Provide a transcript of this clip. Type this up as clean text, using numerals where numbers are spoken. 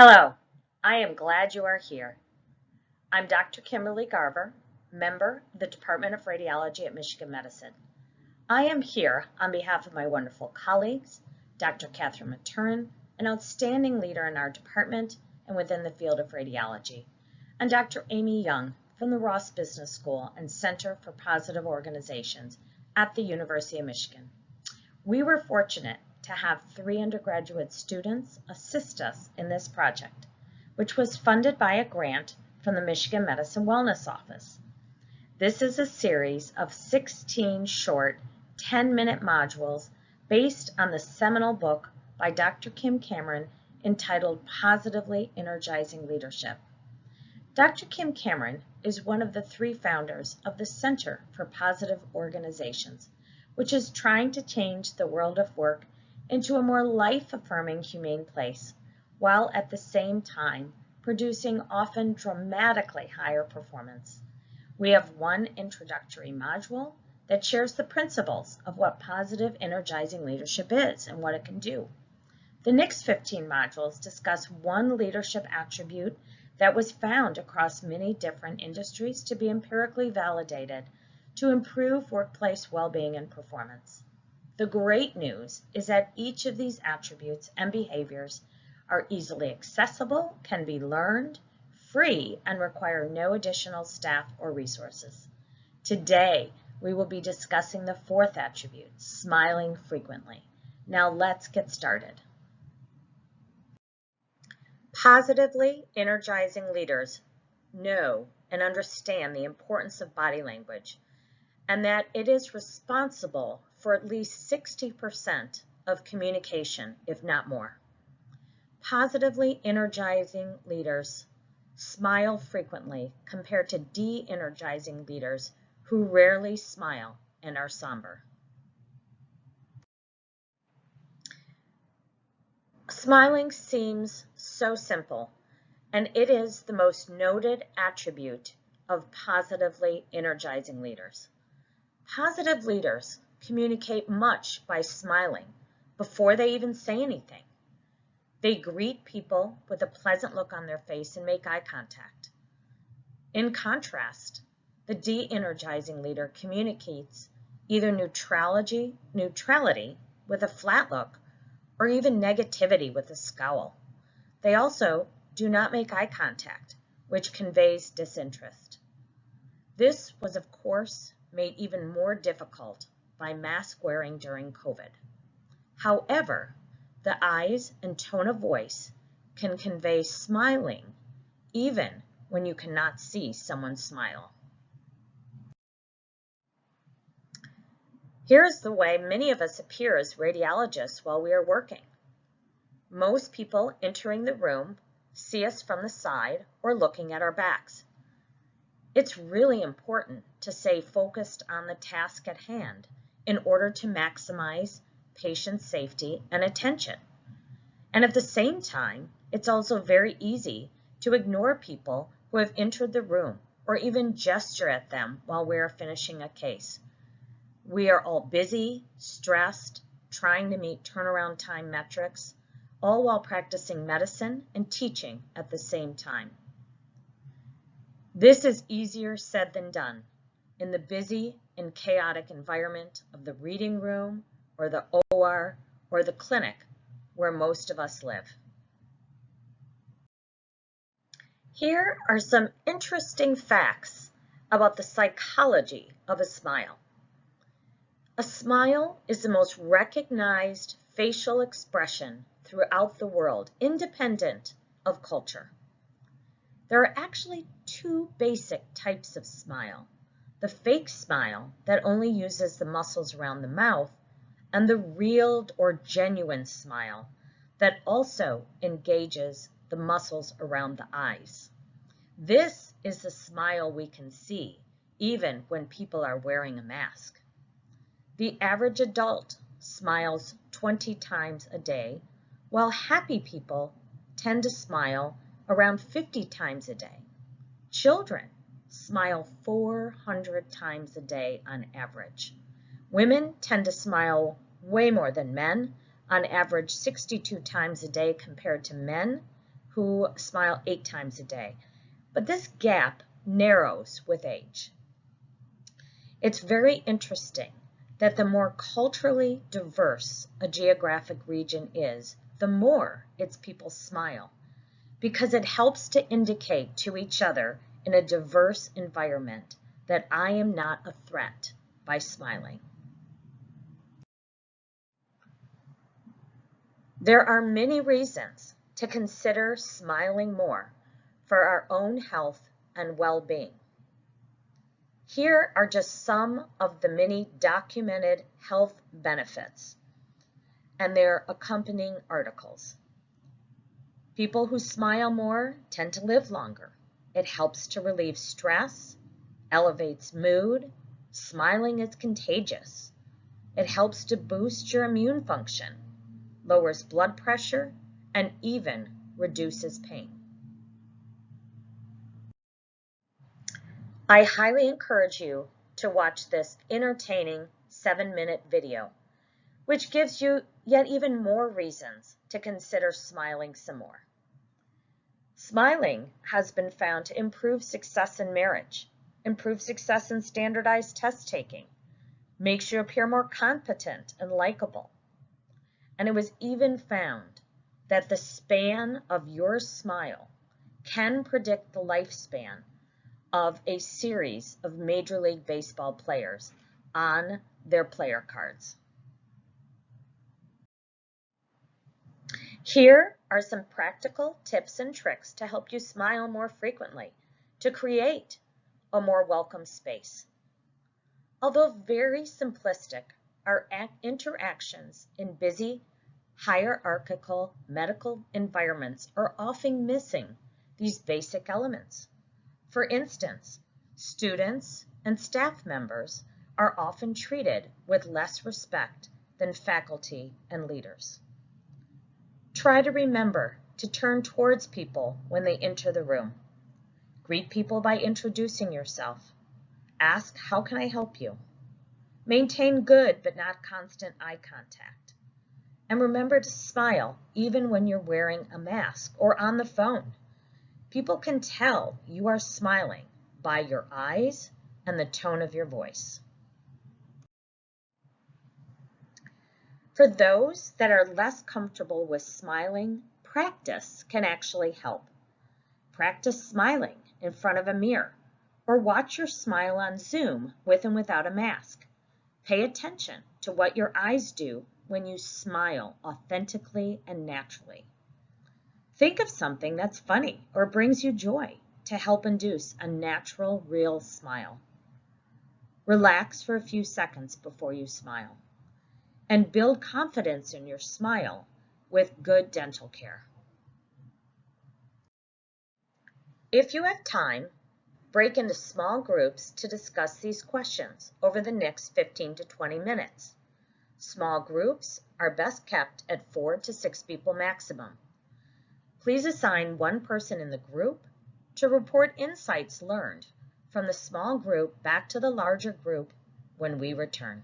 Hello, I am glad you are here. I'm Dr. Kimberly Garver, member of the Department of Radiology at Michigan Medicine. I am here on behalf of my wonderful colleagues, Dr. Catherine Maturin, an outstanding leader in our department and within the field of radiology, and Dr. Amy Young from the Ross Business School and Center for Positive Organizations at the University of Michigan. We were fortunate to have 3 undergraduate students assist us in this project, which was funded by a grant from the Michigan Medicine Wellness Office. This is a series of 16 short 10-minute modules based on the seminal book by Dr. Kim Cameron entitled Positively Energizing Leadership. Dr. Kim Cameron is one of the 3 founders of the Center for Positive Organizations, which is trying to change the world of work into a more life-affirming, humane place, while at the same time producing often dramatically higher performance. We have one introductory module that shares the principles of what positive, energizing leadership is and what it can do. The next 15 modules discuss one leadership attribute that was found across many different industries to be empirically validated to improve workplace well-being and performance. The great news is that each of these attributes and behaviors are easily accessible, can be learned, free, and require no additional staff or resources. Today, we will be discussing the 4th attribute, smiling frequently. Now let's get started. Positively energizing leaders know and understand the importance of body language, and that it is responsible for at least 60% of communication, if not more. Positively energizing leaders smile frequently compared to de-energizing leaders who rarely smile and are somber. Smiling seems so simple, and it is the most noted attribute of positively energizing leaders. Positive leaders communicate much by smiling before they even say anything. They greet people with a pleasant look on their face and make eye contact. In contrast, the de-energizing leader communicates either neutrality with a flat look or even negativity with a scowl. They also do not make eye contact, which conveys disinterest. This was, of course, made even more difficult by mask wearing during COVID. However, the eyes and tone of voice can convey smiling even when you cannot see someone smile. Here's the way many of us appear as radiologists while we are working. Most people entering the room see us from the side or looking at our backs. It's really important to stay focused on the task at hand in order to maximize patient safety and attention. And at the same time, it's also very easy to ignore people who have entered the room or even gesture at them while we are finishing a case. We are all busy, stressed, trying to meet turnaround time metrics, all while practicing medicine and teaching at the same time. This is easier said than done in the busy and chaotic environment of the reading room or the OR or the clinic where most of us live. Here are some interesting facts about the psychology of a smile. A smile is the most recognized facial expression throughout the world, independent of culture. There are actually 2 basic types of smile: the fake smile that only uses the muscles around the mouth, and the real or genuine smile that also engages the muscles around the eyes. This is the smile we can see, even when people are wearing a mask. The average adult smiles 20 times a day, while happy people tend to smile around 50 times a day. Children smile 400 times a day on average. Women tend to smile way more than men, on average 62 times a day compared to men who smile 8 times a day. But this gap narrows with age. It's very interesting that the more culturally diverse a geographic region is, the more its people smile, because it helps to indicate to each other in a diverse environment that I am not a threat by smiling. There are many reasons to consider smiling more for our own health and well-being. Here are just some of the many documented health benefits and their accompanying articles. People who smile more tend to live longer. It helps to relieve stress, elevates mood. Smiling is contagious. It helps to boost your immune function, lowers blood pressure, and even reduces pain. I highly encourage you to watch this entertaining 7-minute video, which gives you yet even more reasons to consider smiling some more. Smiling has been found to improve success in marriage, improve success in standardized test taking, makes you appear more competent and likable. And it was even found that the span of your smile can predict the lifespan of a series of Major League Baseball players on their player cards. Here are some practical tips and tricks to help you smile more frequently, to create a more welcome space. Although very simplistic, our interactions in busy, hierarchical medical environments are often missing these basic elements. For instance, students and staff members are often treated with less respect than faculty and leaders. Try to remember to turn towards people when they enter the room. Greet people by introducing yourself. Ask, "How can I help you?" Maintain good but not constant eye contact. And remember to smile even when you're wearing a mask or on the phone. People can tell you are smiling by your eyes and the tone of your voice. For those that are less comfortable with smiling, practice can actually help. Practice smiling in front of a mirror or watch your smile on Zoom with and without a mask. Pay attention to what your eyes do when you smile authentically and naturally. Think of something that's funny or brings you joy to help induce a natural, real smile. Relax for a few seconds before you smile, and build confidence in your smile with good dental care. If you have time, break into small groups to discuss these questions over the next 15 to 20 minutes. Small groups are best kept at 4 to 6 people maximum. Please assign one person in the group to report insights learned from the small group back to the larger group when we return.